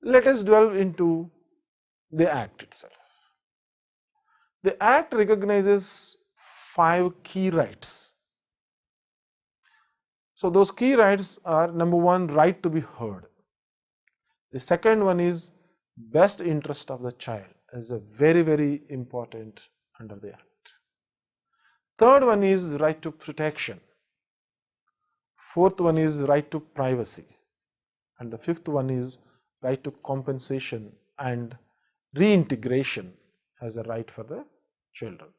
Let us delve into the Act itself. The Act recognizes 5 key rights. So, those key rights are: number 1, right to be heard. The second one is best interest of the child, is a very, very important under the Act. Third one is right to protection. Fourth one is right to privacy. And the fifth one is right to compensation and reintegration as a right for the children.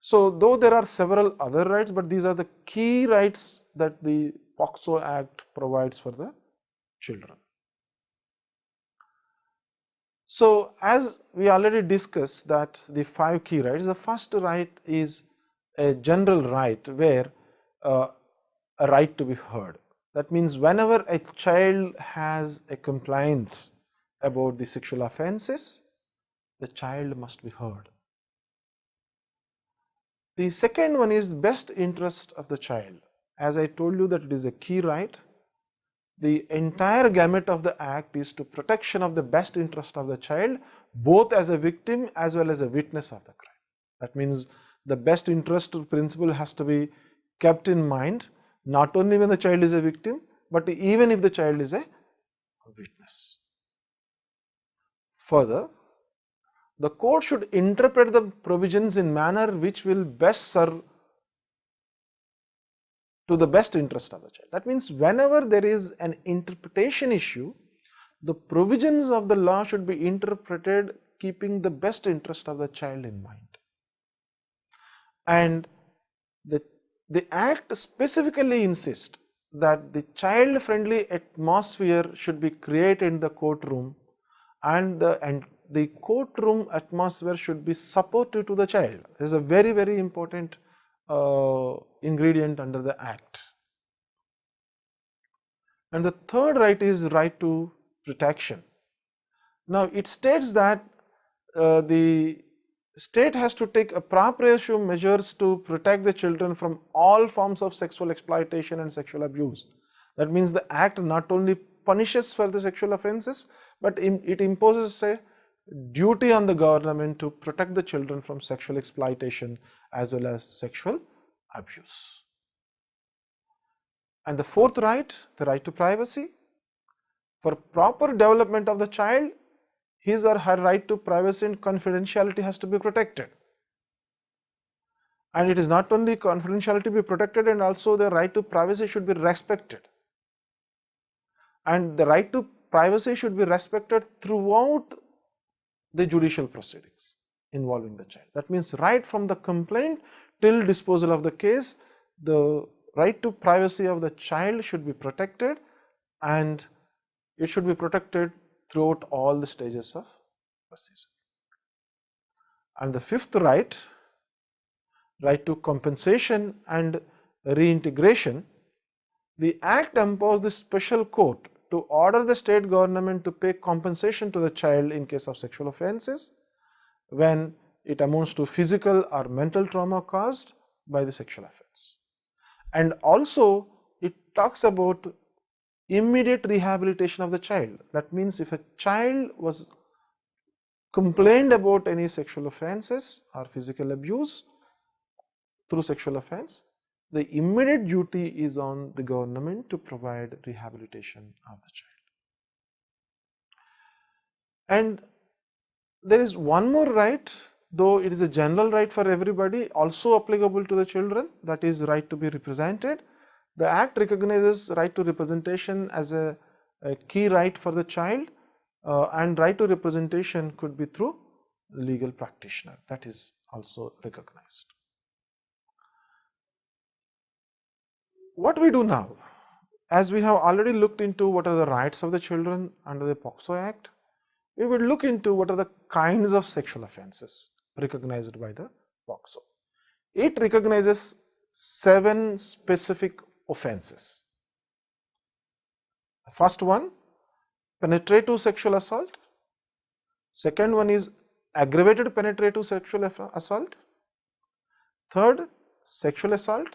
So, though there are several other rights, but these are the key rights that the POCSO Act provides for the children. So, as we already discussed that the 5 key rights, the first right is a general right where a right to be heard. That means whenever a child has a complaint about the sexual offences, the child must be heard. The second one is best interest of the child. As I told you that it is a key right. The entire gamut of the Act is to protection of the best interest of the child, both as a victim as well as a witness of the crime. That means the best interest principle has to be kept in mind, not only when the child is a victim, but even if the child is a witness. Further, the court should interpret the provisions in manner which will best serve to the best interest of the child. That means whenever there is an interpretation issue, the provisions of the law should be interpreted keeping the best interest of the child in mind. And the Act specifically insists that the child-friendly atmosphere should be created in the courtroom, and the courtroom atmosphere should be supportive to the child. This is a very, very important ingredient under the Act. And the third right is right to protection. Now, it states that the state has to take appropriate measures to protect the children from all forms of sexual exploitation and sexual abuse. That means the Act not only punishes for the sexual offences, but it imposes a duty on the government to protect the children from sexual exploitation as well as sexual abuse. And the fourth right, the right to privacy. For proper development of the child, his or her right to privacy and confidentiality has to be protected. And it is not only confidentiality be protected, and also the right to privacy should be respected. And the right to privacy should be respected throughout the judicial proceedings involving the child. That means right from the complaint till disposal of the case, the right to privacy of the child should be protected, and it should be protected throughout all the stages of procedure. And the fifth right, right to compensation and reintegration, the Act empowers the special court to order the state government to pay compensation to the child in case of sexual offences when it amounts to physical or mental trauma caused by the sexual offence. And also it talks about immediate rehabilitation of the child. That means if a child was complained about any sexual offences or physical abuse through sexual offence, the immediate duty is on the government to provide rehabilitation of the child. And there is one more right, though it is a general right for everybody, also applicable to the children, that is right to be represented. The Act recognizes right to representation as a key right for the child, and right to representation could be through legal practitioner. That is also recognized. What we do now, as we have already looked into what are the rights of the children under the POCSO Act, we will look into what are the kinds of sexual offences recognized by the POCSO. It recognizes 7 specific offences. The first one, penetrative sexual assault. Second one is aggravated penetrative sexual assault. Third, sexual assault.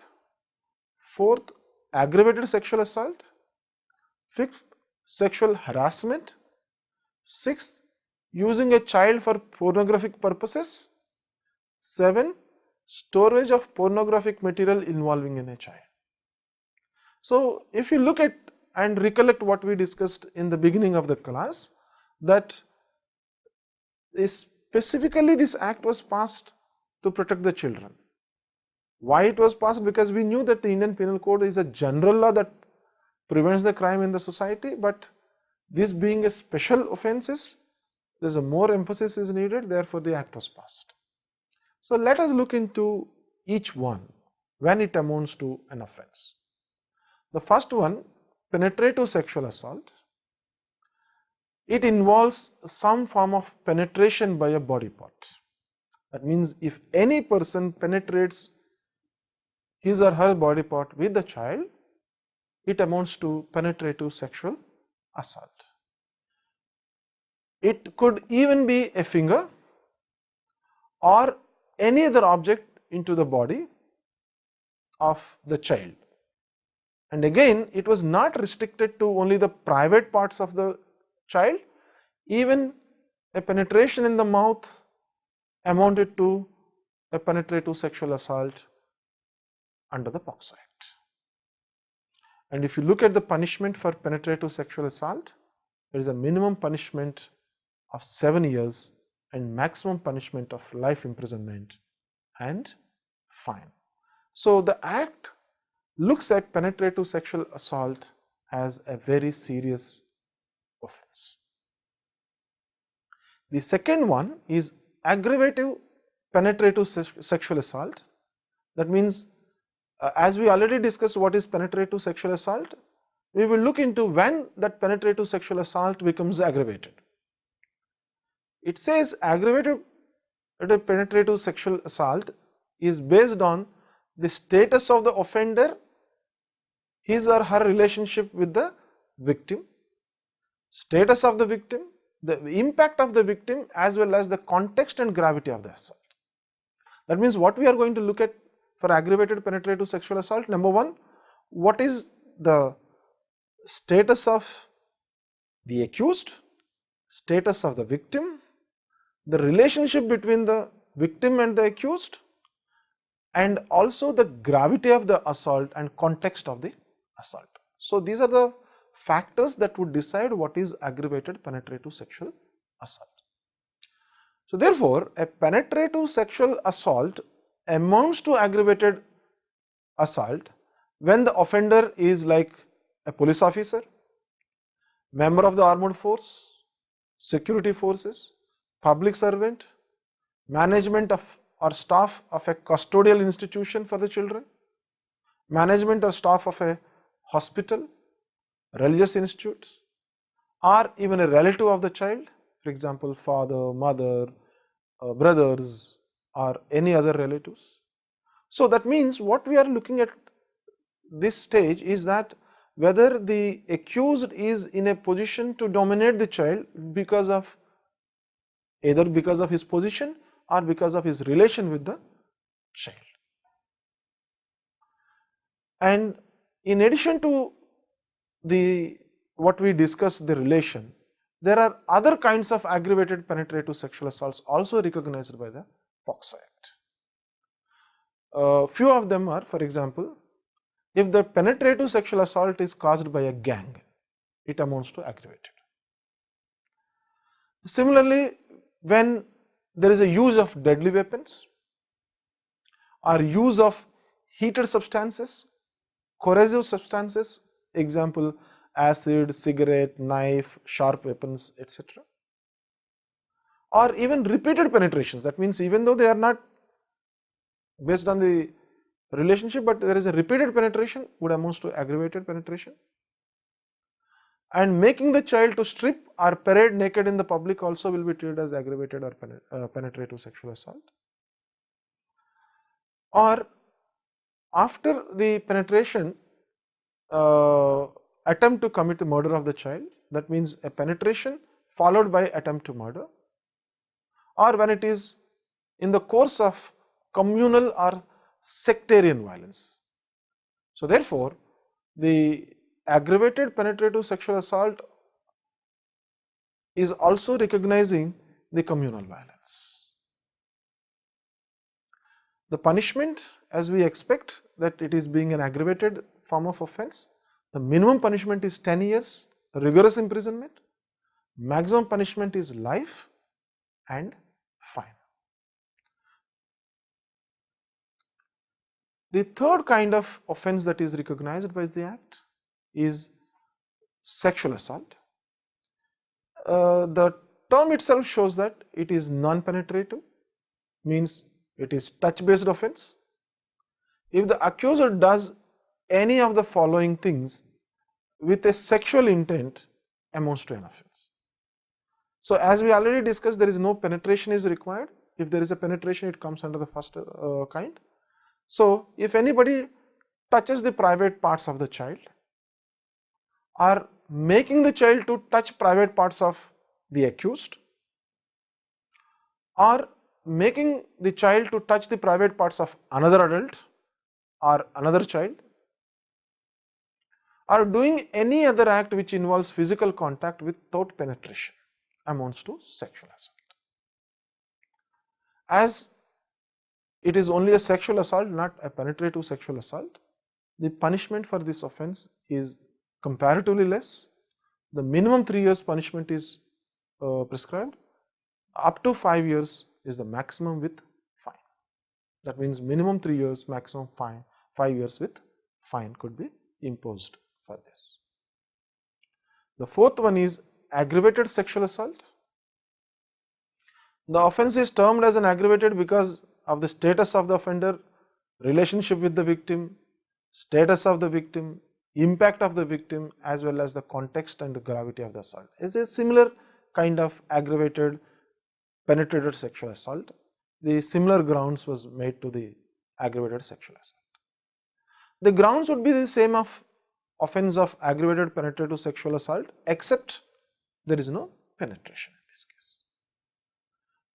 Fourth, aggravated sexual assault. Fifth, sexual harassment. 6. Using a child for pornographic purposes. 7. Storage of pornographic material involving in a child. So, if you look at and recollect what we discussed in the beginning of the class, that specifically this act was passed to protect the children. Why it was passed? Because we knew that the Indian Penal Code is a general law that prevents the crime in the society, but this being a special offences, there is a more emphasis is needed, therefore the act was passed. So let us look into each one when it amounts to an offence. The first one, penetrative sexual assault. It involves some form of penetration by a body part. That means if any person penetrates his or her body part with the child, it amounts to penetrative sexual assault. It could even be a finger or any other object into the body of the child. And again, it was not restricted to only the private parts of the child, even a penetration in the mouth amounted to a penetrative sexual assault under the POCSO Act. And if you look at the punishment for penetrative sexual assault, there is a minimum punishment of 7 years and maximum punishment of life imprisonment and fine. So the Act looks at penetrative sexual assault as a very serious offense. The second one is aggravative penetrative sexual assault. That means, as we already discussed what is penetrative sexual assault, we will look into when that penetrative sexual assault becomes aggravated. It says aggravated penetrative sexual assault is based on the status of the offender, his or her relationship with the victim, status of the victim, the impact of the victim, as well as the context and gravity of the assault. That means what we are going to look at for aggravated penetrative sexual assault, number one, what is the status of the accused, status of the victim, the relationship between the victim and the accused, and also the gravity of the assault and context of the assault. So these are the factors that would decide what is aggravated penetrative sexual assault. So therefore, a penetrative sexual assault amounts to aggravated assault when the offender is like a police officer, member of the armed force, security forces, public servant, management of or staff of a custodial institution for the children, management or staff of a hospital, religious institutes, or even a relative of the child, for example, father, mother, brothers, or any other relatives. So that means what we are looking at this stage is that whether the accused is in a position to dominate the child because of either because of his position or because of his relation with the child. And in addition to what we discussed, the relation, there are other kinds of aggravated penetrative sexual assaults also recognized by the POCSO Act. Few of them are, for example, if the penetrative sexual assault is caused by a gang, it amounts to aggravated. Similarly, when there is a use of deadly weapons or use of heated substances, corrosive substances, example acid, cigarette, knife, sharp weapons, etc. Or even repeated penetrations, that means even though they are not based on the relationship, but there is a repeated penetration would amount to aggravated penetration. And making the child to strip or parade naked in the public also will be treated as aggravated or penetrative sexual assault. Or after the penetration, attempt to commit the murder of the child, that means a penetration followed by attempt to murder, or when it is in the course of communal or sectarian violence. So therefore, the aggravated penetrative sexual assault is also recognizing the communal violence. The punishment, as we expect that it is being an aggravated form of offence, the minimum punishment is 10 years rigorous imprisonment, maximum punishment is life and fine. The third kind of offence that is recognized by the Act is sexual assault. The term itself shows that it is non-penetrative, means it is touch-based offence. If the accuser does any of the following things with a sexual intent, amounts to an offence. So, as we already discussed, there is no penetration is required. If there is a penetration, it comes under the first kind. So, if anybody touches the private parts of the child, or making the child to touch private parts of the accused, or making the child to touch the private parts of another adult or another child, or doing any other act which involves physical contact without penetration, amounts to sexual assault. As it is only a sexual assault, not a penetrative sexual assault, the punishment for this offence is comparatively less. The minimum 3 years punishment is prescribed, up to 5 years is the maximum with fine. That means minimum 3 years, maximum fine, 5 years with fine could be imposed for this. The fourth one is aggravated sexual assault. The offence is termed as an aggravated because of the status of the offender, relationship with the victim, status of the victim, impact of the victim, as well as the context and the gravity of the assault. It's a similar kind of aggravated penetrated sexual assault. The similar grounds was made to the aggravated sexual assault. The grounds would be the same of offence of aggravated penetrative sexual assault, except there is no penetration in this case.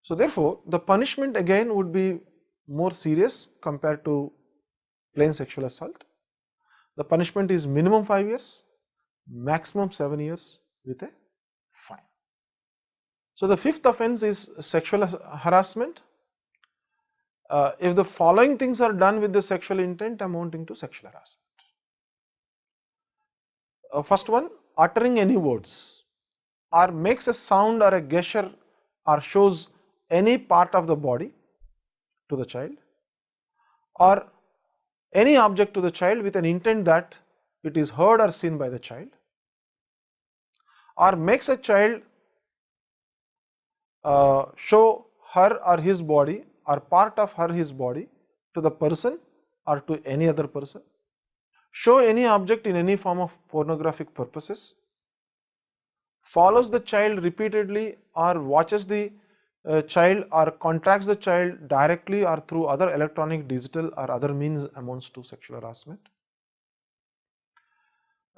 So, therefore, the punishment again would be more serious compared to plain sexual assault. The punishment is minimum 5 years, maximum 7 years with a fine. So, the fifth offence is sexual harassment. If the following things are done with the sexual intent, amounting to sexual harassment. First one, uttering any words or makes a sound or a gesture or shows any part of the body to the child, or any object to the child with an intent that it is heard or seen by the child, or makes a child show her or his body or part of her his body to the person or to any other person, show any object in any form of pornographic purposes, follows the child repeatedly or watches the child or contracts the child directly or through other electronic, digital or other means, amounts to sexual harassment.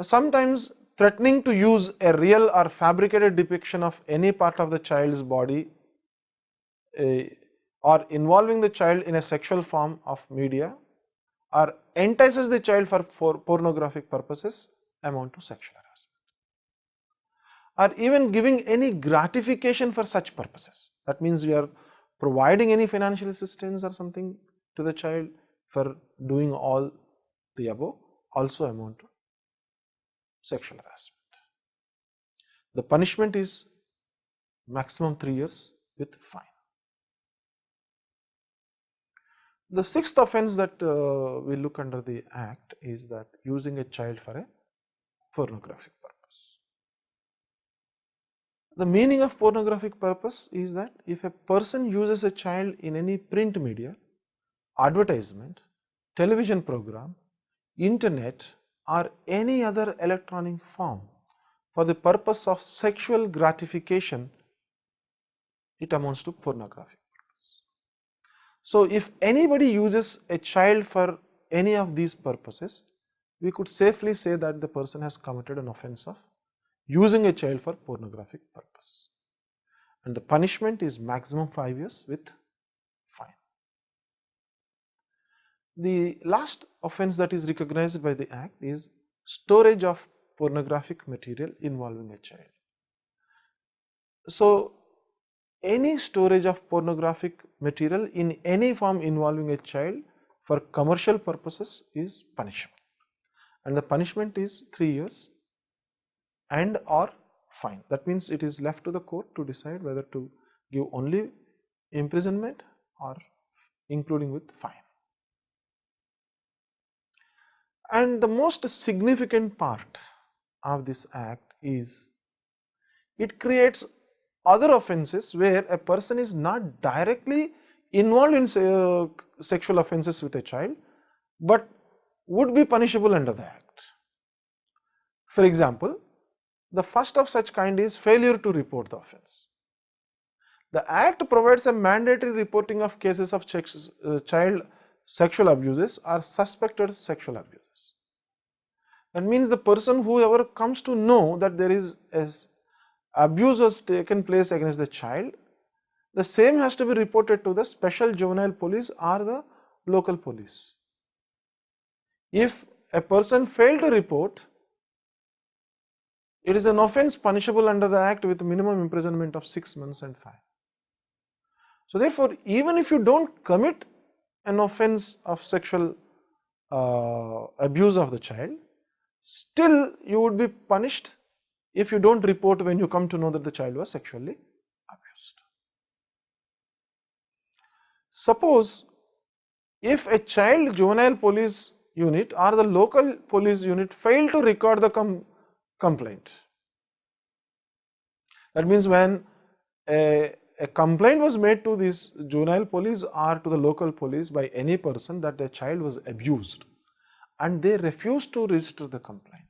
Sometimes threatening to use a real or fabricated depiction of any part of the child's body or involving the child in a sexual form of media or entices the child for pornographic purposes, amount to sexual harassment. Or even giving any gratification for such purposes. That means we are providing any financial assistance or something to the child for doing all the above, also amount to sexual harassment. The punishment is maximum 3 years with fine. The sixth offence that we look under the Act is that using a child for a pornographic purpose. The meaning of pornographic purpose is that if a person uses a child in any print media, advertisement, television program, internet or any other electronic form for the purpose of sexual gratification, it amounts to pornographic purpose. So, if anybody uses a child for any of these purposes, we could safely say that the person has committed an offence of using a child for pornographic purpose, and the punishment is maximum 5 years with fine. The last offence that is recognized by the Act is storage of pornographic material involving a child. So, any storage of pornographic material in any form involving a child for commercial purposes is punishable, and the punishment is 3 years and or fine. That means it is left to the court to decide whether to give only imprisonment or including with fine. And the most significant part of this act is it creates other offences where a person is not directly involved in sexual offences with a child, but would be punishable under the act. For example, the first of such kind is failure to report the offence. The act provides a mandatory reporting of cases of child sexual abuses or suspected sexual abuses. That means the person whoever comes to know that there is abuse has taken place against the child, the same has to be reported to the special juvenile police or the local police. If a person failed to report, it is an offence punishable under the act with minimum imprisonment of 6 months and fine. So therefore, even if you don't commit an offence of sexual abuse of the child, still you would be punished if you don't report when you come to know that the child was sexually abused. Suppose if a child juvenile police unit or the local police unit fail to record the complaint, that means when a complaint was made to this juvenile police or to the local police by any person that their child was abused and they refuse to register the complaint,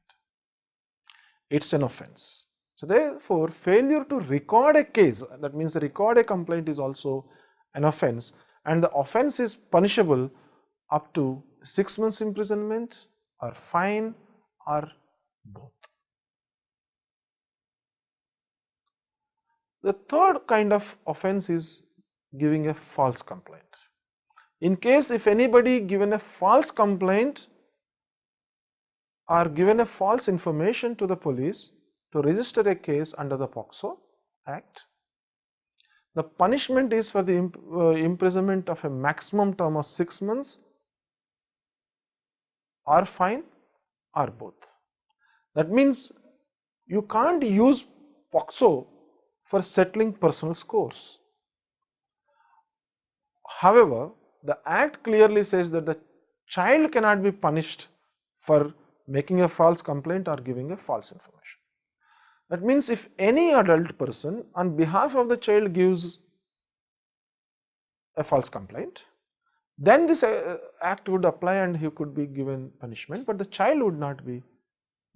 it's an offence. So therefore, failure to record a case, that means record a complaint, is also an offence, and the offence is punishable up to 6 months imprisonment or fine or both. The third kind of offence is giving a false complaint. In case if anybody given a false complaint or given a false information to the police to register a case under the POCSO Act, the punishment is for the imprisonment of a maximum term of 6 months or fine or both. That means you can't use POCSO for settling personal scores. However, the Act clearly says that the child cannot be punished for making a false complaint or giving a false information. That means if any adult person on behalf of the child gives a false complaint, then this act would apply and he could be given punishment, but the child would not be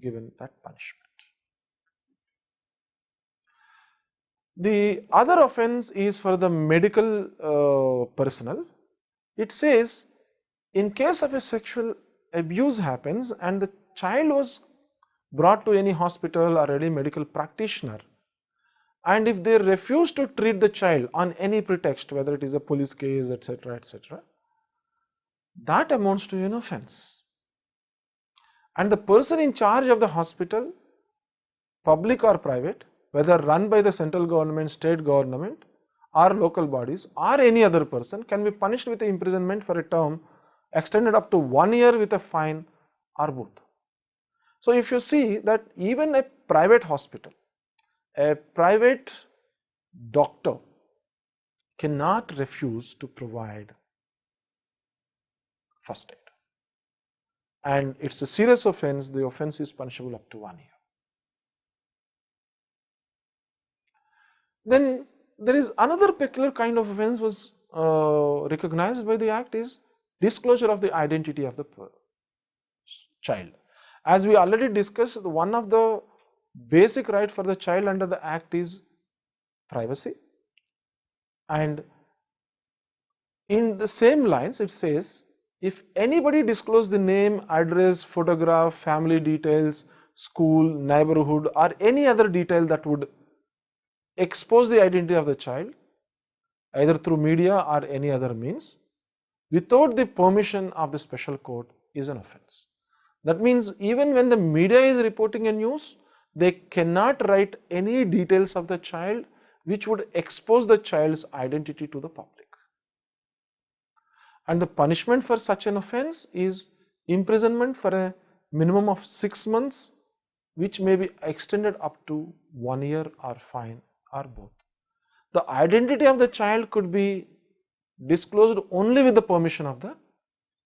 given that punishment. The other offence is for the medical personnel. It says in case of a sexual abuse happens and the child was brought to any hospital or any medical practitioner, and if they refuse to treat the child on any pretext, whether it is a police case, etc., etc., that amounts to an offence. And the person in charge of the hospital, public or private, whether run by the central government, state government or local bodies or any other person, can be punished with imprisonment for a term extended up to 1 year with a fine or both. So if you see that even a private hospital, a private doctor cannot refuse to provide first aid, and it's a serious offence. The offence is punishable up to 1 year. Then there is another peculiar kind of offence was recognized by the Act, is disclosure of the identity of the child. As we already discussed, one of the basic right for the child under the Act is privacy, and in the same lines it says if anybody disclose the name, address, photograph, family details, school, neighborhood or any other detail that would expose the identity of the child either through media or any other means without the permission of the special court is an offence. That means even when the media is reporting a news, they cannot write any details of the child which would expose the child's identity to the public. And the punishment for such an offence is imprisonment for a minimum of 6 months, which may be extended up to 1 year or fine or both. The identity of the child could be disclosed only with the permission of the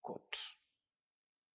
court.